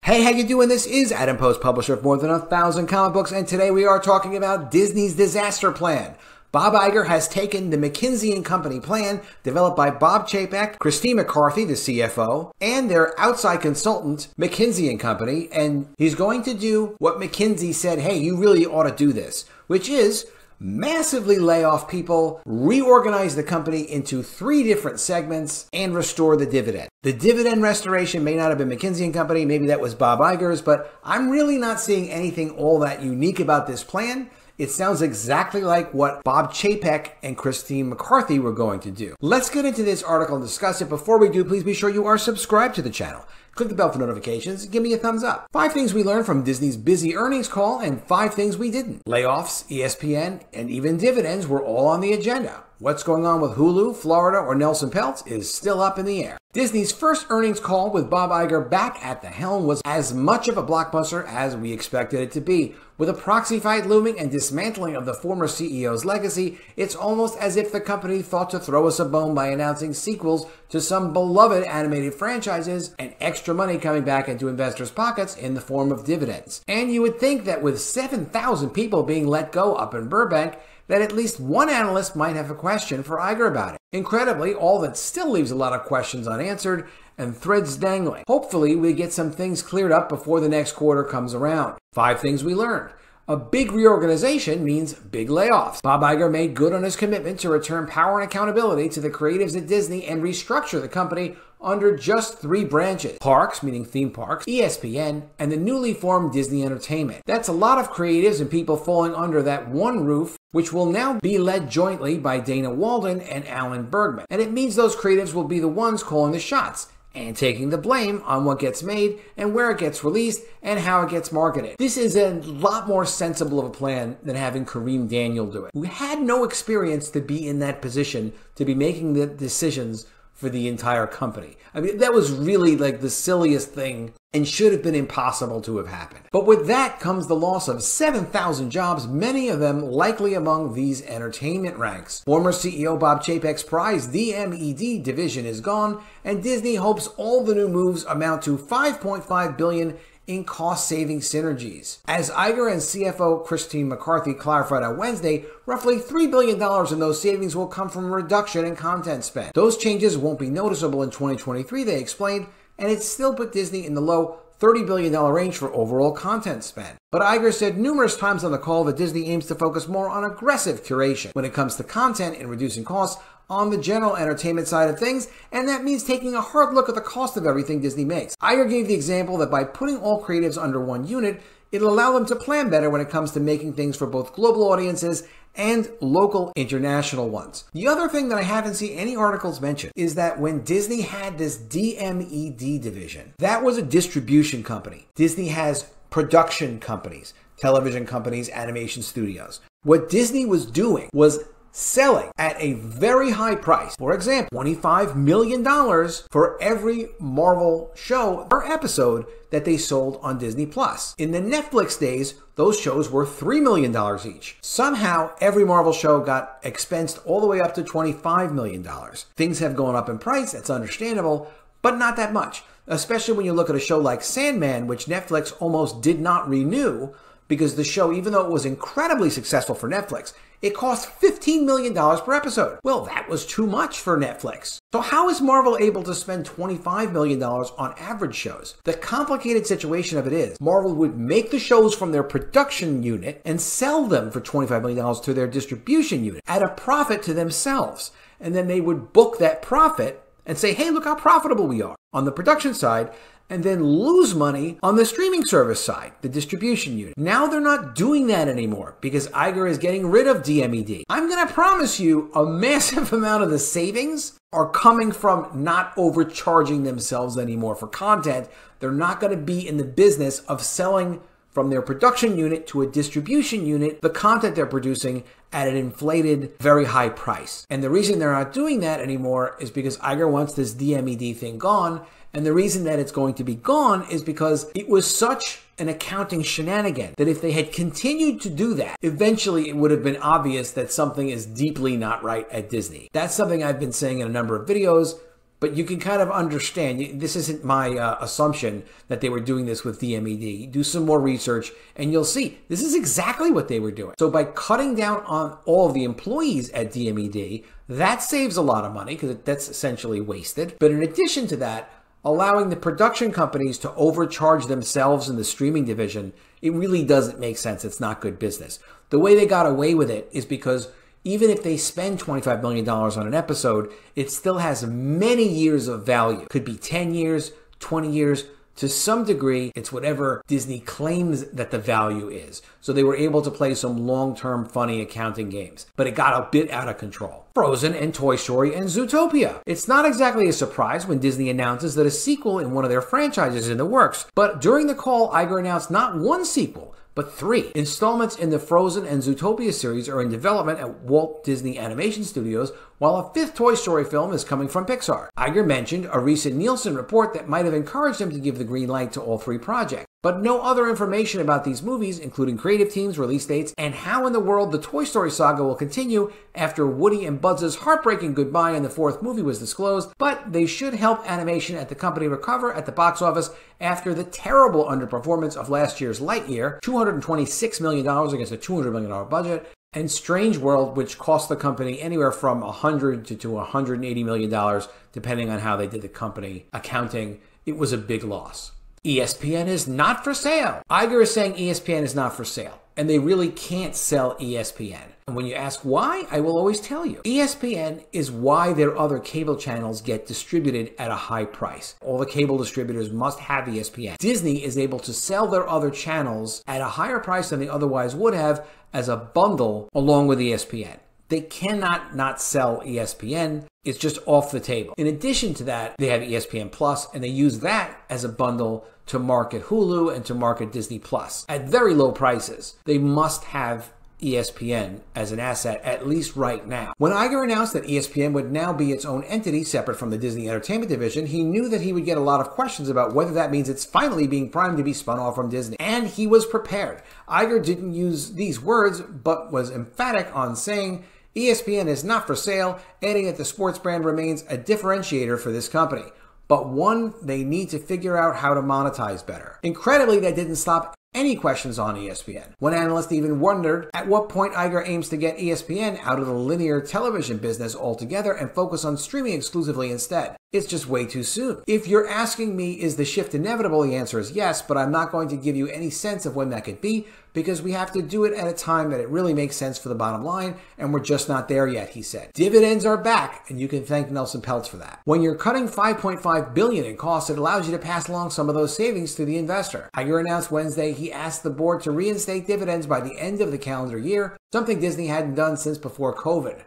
Hey, how you doing? This is Adam Post, publisher of more than 1,000 comic books, and today we are talking about Disney's disaster plan. Bob Iger has taken the McKinsey & Company plan developed by Bob Chapek, Christine McCarthy, the CFO, and their outside consultant, McKinsey & Company, and he's going to do what McKinsey said, hey, you really ought to do this, which is massively lay off people, reorganize the company into 3 different segments, and restore the dividend. The dividend restoration may not have been McKinsey & Company, maybe that was Bob Iger's, but I'm really not seeing anything all that unique about this plan. It sounds exactly like what Bob Chapek and Christine McCarthy were going to do. Let's get into this article and discuss it. Before we do, please be sure you are subscribed to the channel. Click the bell for notifications and give me a thumbs up. 5 things we learned from Disney's busy earnings call and 5 things we didn't. Layoffs, ESPN, and even dividends were all on the agenda. What's going on with Hulu, Florida, or Nelson Peltz is still up in the air. Disney's first earnings call with Bob Iger back at the helm was as much of a blockbuster as we expected it to be. With a proxy fight looming and dismantling of the former CEO's legacy, it's almost as if the company thought to throw us a bone by announcing sequels to some beloved animated franchises and extra money coming back into investors' pockets in the form of dividends. And you would think that with 7,000 people being let go up in Burbank, that at least one analyst might have a question for Iger about it. Incredibly, all that still leaves a lot of questions unanswered and threads dangling. Hopefully, we get some things cleared up before the next quarter comes around. 5 things we learned. A big reorganization means big layoffs. Bob Iger made good on his commitment to return power and accountability to the creatives at Disney and restructure the company under just 3 branches: parks, meaning theme parks, ESPN, and the newly formed Disney Entertainment. That's a lot of creatives and people falling under that one roof, which will now be led jointly by Dana Walden and Alan Bergman. And it means those creatives will be the ones calling the shots and taking the blame on what gets made and where it gets released and how it gets marketed. This is a lot more sensible of a plan than having Kareem Daniel do it, who had no experience to be in that position, to be making the decisions for the entire company. I mean, that was really like the silliest thing and should have been impossible to have happened. But with that comes the loss of 7,000 jobs, many of them likely among these entertainment ranks. Former CEO Bob Chapek's prized DMED division is gone, and Disney hopes all the new moves amount to $5.5 billion in cost-saving synergies. As Iger and CFO Christine McCarthy clarified on Wednesday, roughly $3 billion in those savings will come from a reduction in content spend. Those changes won't be noticeable in 2023, they explained, and it still put Disney in the low $30 billion range for overall content spend. But Iger said numerous times on the call that Disney aims to focus more on aggressive curation when it comes to content and reducing costs on the general entertainment side of things, and that means taking a hard look at the cost of everything Disney makes. Iger gave the example that by putting all creatives under one unit, it'll allow them to plan better when it comes to making things for both global audiences and local international ones. The other thing that I haven't seen any articles mention is that when Disney had this DMED division, that was a distribution company. Disney has production companies, television companies, animation studios. What Disney was doing was selling at a very high price. For example, $25 million for every Marvel show or episode that they sold on Disney+. In the Netflix days, those shows were $3 million each. Somehow, every Marvel show got expensed all the way up to $25 million. Things have gone up in price, that's understandable, but not that much. Especially when you look at a show like Sandman, which Netflix almost did not renew because the show, even though it was incredibly successful for Netflix, it cost $15 million per episode. Well, that was too much for Netflix. So how is Marvel able to spend $25 million on average shows? The complicated situation of it is, Marvel would make the shows from their production unit and sell them for $25 million to their distribution unit at a profit to themselves. And then they would book that profit and say, hey, look how profitable we are on the production side, and then lose money on the streaming service side, the distribution unit. Now they're not doing that anymore because Iger is getting rid of DMED. I'm going to promise you a massive amount of the savings are coming from not overcharging themselves anymore for content. They're not going to be in the business of selling from their production unit to a distribution unit the content they're producing at an inflated, very high price. And the reason they're not doing that anymore is because Iger wants this DMED thing gone. And the reason that it's going to be gone is because it was such an accounting shenanigan that if they had continued to do that, eventually it would have been obvious that something is deeply not right at Disney. That's something I've been saying in a number of videos. But you can kind of understand, this isn't my assumption that they were doing this with DMED. Do some more research and you'll see this is exactly what they were doing. So by cutting down on all of the employees at DMED, that saves a lot of money because that's essentially wasted. But in addition to that, allowing the production companies to overcharge themselves in the streaming division, it really doesn't make sense. It's not good business. The way they got away with it is because even if they spend $25 million on an episode, it still has many years of value. Could be 10 years, 20 years. To some degree, it's whatever Disney claims that the value is. So they were able to play some long-term funny accounting games. But it got a bit out of control. Frozen and Toy Story and Zootopia. It's not exactly a surprise when Disney announces that a sequel in one of their franchises is in the works. But during the call, Iger announced not one sequel, but 3. Installments in the Frozen and Zootopia series are in development at Walt Disney Animation Studios, while a 5th Toy Story film is coming from Pixar. Iger mentioned a recent Nielsen report that might have encouraged him to give the green light to all 3 projects. But no other information about these movies, including creative teams, release dates, and how in the world the Toy Story saga will continue after Woody and Buzz's heartbreaking goodbye in the 4th movie was disclosed, but they should help animation at the company recover at the box office after the terrible underperformance of last year's Lightyear, $226 million against a $200 million budget, and Strange World, which cost the company anywhere from $100 to $180 million, depending on how they did the company accounting. It was a big loss. ESPN is not for sale. Iger is saying ESPN is not for sale, and they really can't sell ESPN. And when you ask why, I will always tell you. ESPN is why their other cable channels get distributed at a high price. All the cable distributors must have ESPN. Disney is able to sell their other channels at a higher price than they otherwise would have as a bundle along with ESPN. They cannot not sell ESPN. It's just off the table. In addition to that, they have ESPN Plus, and they use that as a bundle to market Hulu and to market Disney Plus at very low prices. They must have ESPN as an asset, at least right now. When Iger announced that ESPN would now be its own entity separate from the Disney Entertainment Division, he knew that he would get a lot of questions about whether that means it's finally being primed to be spun off from Disney. And he was prepared. Iger didn't use these words, but was emphatic on saying ESPN is not for sale, adding that the sports brand remains a differentiator for this company, but one they need to figure out how to monetize better. Incredibly, that didn't stop any questions on ESPN. One analyst even wondered at what point Iger aims to get ESPN out of the linear television business altogether and focus on streaming exclusively instead. It's just way too soon. If you're asking me, is the shift inevitable? The answer is yes, but I'm not going to give you any sense of when that could be because we have to do it at a time that it really makes sense for the bottom line, and we're just not there yet, he said. Dividends are back, and you can thank Nelson Peltz for that. When you're cutting $5.5 billion in costs, it allows you to pass along some of those savings to the investor. Iger announced Wednesday he asked the board to reinstate dividends by the end of the calendar year, something Disney hadn't done since before COVID.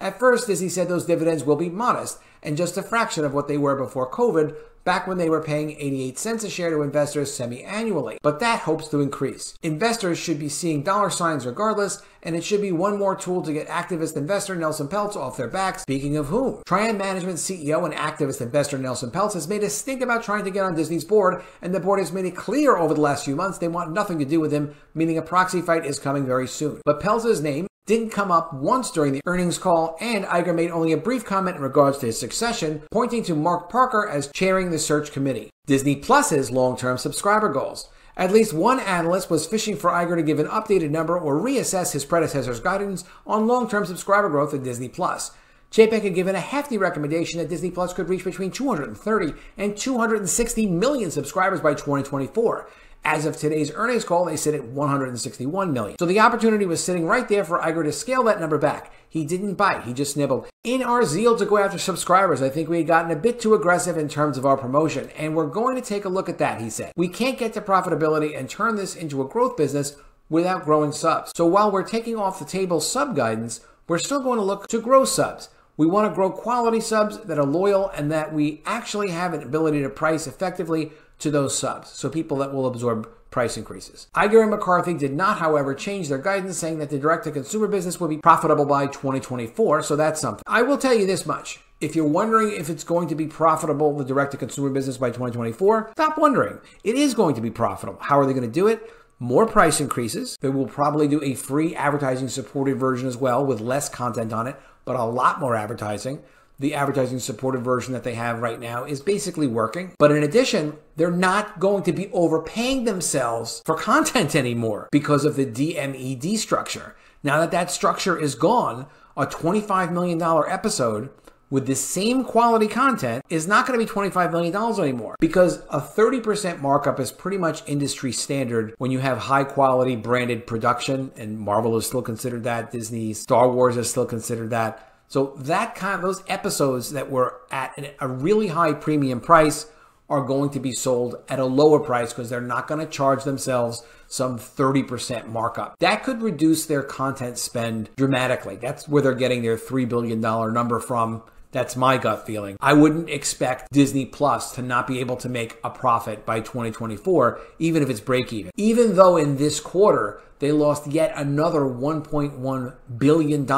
At first, Disney said those dividends will be modest and just a fraction of what they were before COVID, back when they were paying 88 cents a share to investors semi-annually. But that hopes to increase. Investors should be seeing dollar signs regardless, and it should be one more tool to get activist investor Nelson Peltz off their backs. Speaking of whom, Trian Management CEO and activist investor Nelson Peltz has made a stink about trying to get on Disney's board, and the board has made it clear over the last few months they want nothing to do with him, meaning a proxy fight is coming very soon. But Peltz's name didn't come up once during the earnings call, and Iger made only a brief comment in regards to his succession, pointing to Mark Parker as chairing the search committee. Disney Plus's long-term subscriber goals. At least one analyst was fishing for Iger to give an updated number or reassess his predecessor's guidance on long-term subscriber growth at Disney Plus. Chapek had given a hefty recommendation that Disney Plus could reach between 230 and 260 million subscribers by 2024. As of today's earnings call, they sit at 161 million. So the opportunity was sitting right there for Iger to scale that number back. He didn't bite, he just nibbled. In our zeal to go after subscribers, I think we had gotten a bit too aggressive in terms of our promotion, and we're going to take a look at that, he said. We can't get to profitability and turn this into a growth business without growing subs. So while we're taking off the table sub guidance, we're still going to look to grow subs. We want to grow quality subs that are loyal and that we actually have an ability to price effectively to those subs, so people that will absorb price increases. Iger and McCarthy did not, however, change their guidance, saying that the direct-to-consumer business will be profitable by 2024, so that's something. I will tell you this much. If you're wondering if it's going to be profitable, the direct-to-consumer business by 2024, stop wondering. It is going to be profitable. How are they going to do it? More price increases. They will probably do a free advertising-supported version as well with less content on it, but a lot more advertising. the advertising supported version that they have right now is basically working. But in addition, they're not going to be overpaying themselves for content anymore because of the DMED structure. Now that that structure is gone, a $25 million episode with the same quality content is not going to be $25 million anymore, because a 30% markup is pretty much industry standard when you have high quality branded production, and Marvel is still considered that, Disney, Star Wars is still considered that. So that those episodes that were at a really high premium price are going to be sold at a lower price because they're not going to charge themselves some 30% markup. That could reduce their content spend dramatically. That's where they're getting their $3 billion number from. That's my gut feeling. I wouldn't expect Disney Plus to not be able to make a profit by 2024, even if it's break even. Even though in this quarter, they lost yet another $1.1 billion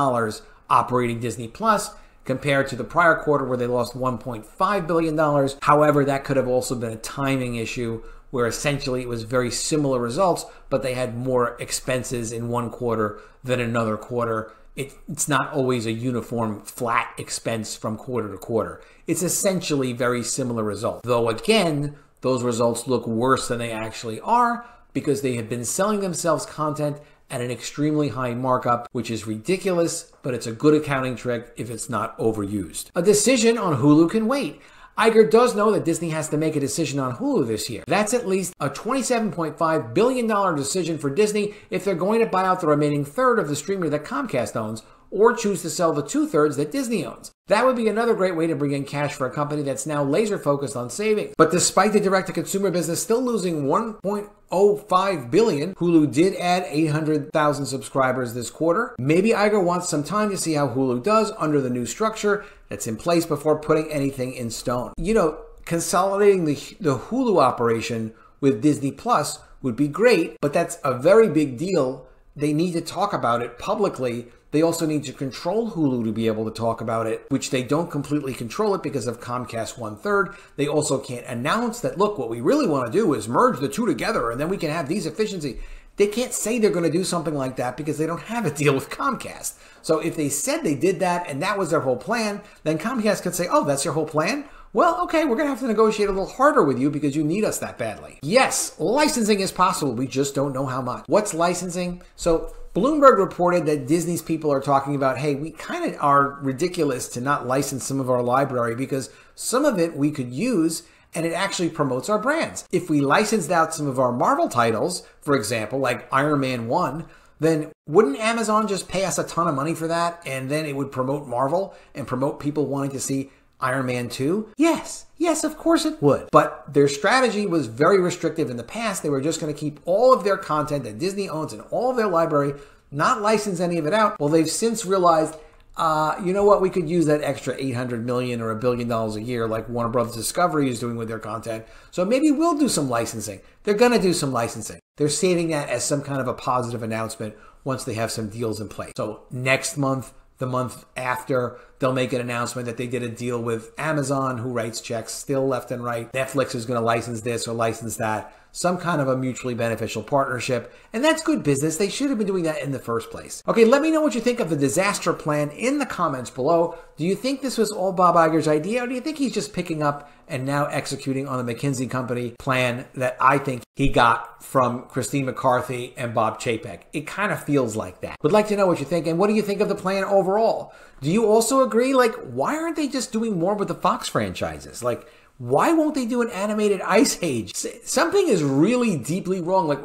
operating Disney Plus, compared to the prior quarter where they lost $1.5 billion. However, that could have also been a timing issue where essentially it was very similar results, but they had more expenses in one quarter than another quarter. It's not always a uniform flat expense from quarter to quarter. It's essentially very similar results. Though again, those results look worse than they actually are because they have been selling themselves content at an extremely high markup, which is ridiculous, but it's a good accounting trick if it's not overused. A decision on Hulu can wait. Iger does know that Disney has to make a decision on Hulu this year. That's at least a $27.5 billion decision for Disney if they're going to buy out the remaining third of the streamer that Comcast owns, or choose to sell the 2/3 that Disney owns. That would be another great way to bring in cash for a company that's now laser focused on saving. But despite the direct-to-consumer business still losing $1.05 billion, Hulu did add 800,000 subscribers this quarter. Maybe Iger wants some time to see how Hulu does under the new structure that's in place before putting anything in stone. You know, consolidating the Hulu operation with Disney Plus would be great, but that's a very big deal. They need to talk about it publicly. They also need to control Hulu to be able to talk about it, which they don't completely control it because of Comcast 1/3. They also can't announce that, look, what we really want to do is merge the two together and then we can have these efficiencies. They can't say they're going to do something like that because they don't have a deal with Comcast. So if they said they did that and that was their whole plan, then Comcast could say, oh, that's your whole plan? Well, okay, we're going to have to negotiate a little harder with you because you need us that badly. Yes, licensing is possible. We just don't know how much. What's licensing? So Bloomberg reported that Disney's people are talking about, hey, we kind of are ridiculous to not license some of our library because some of it we could use and it actually promotes our brands. If we licensed out some of our Marvel titles, for example, like Iron Man 1, then wouldn't Amazon just pay us a ton of money for that and then it would promote Marvel and promote people wanting to see Iron Man 2? Yes, of course it would. But their strategy was very restrictive in the past. They were just going to keep all of their content that Disney owns in all of their library, not license any of it out. Well, they've since realized, you know what, we could use that extra $800 million or $1 billion a year like Warner Brothers Discovery is doing with their content. So maybe we'll do some licensing. They're going to do some licensing. They're saving that as some kind of a positive announcement once they have some deals in place. So next month, the month after, they'll make an announcement that they did a deal with Amazon, who writes checks still left and right. Netflix is going to license this or license that. Some kind of a mutually beneficial partnership. And that's good business. They should have been doing that in the first place. Okay, let me know what you think of the disaster plan in the comments below. Do you think this was all Bob Iger's idea, or do you think he's just picking up and now executing on the McKinsey Company plan that I think he got from Christine McCarthy and Bob Chapek? It kind of feels like that. Would like to know what you think, and what do you think of the plan overall? Do you also agree, like, why aren't they just doing more with the Fox franchises? Like, why won't they do an animated Ice Age? Something is really deeply wrong. Like,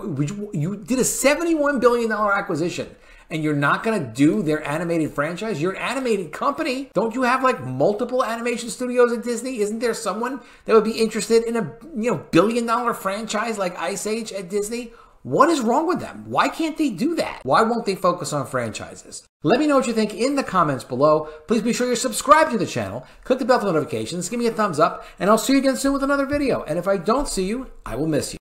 you did a $71 billion acquisition and you're not going to do their animated franchise? You're an animated company. Don't you have like multiple animation studios at Disney? Isn't there someone that would be interested in a billion-dollar franchise like Ice Age at Disney? What is wrong with them? Why can't they do that? Why won't they focus on franchises? Let me know what you think in the comments below. Please be sure you're subscribed to the channel. Click the bell for notifications. Give me a thumbs up, and I'll see you again soon with another video. And if I don't see you, I will miss you.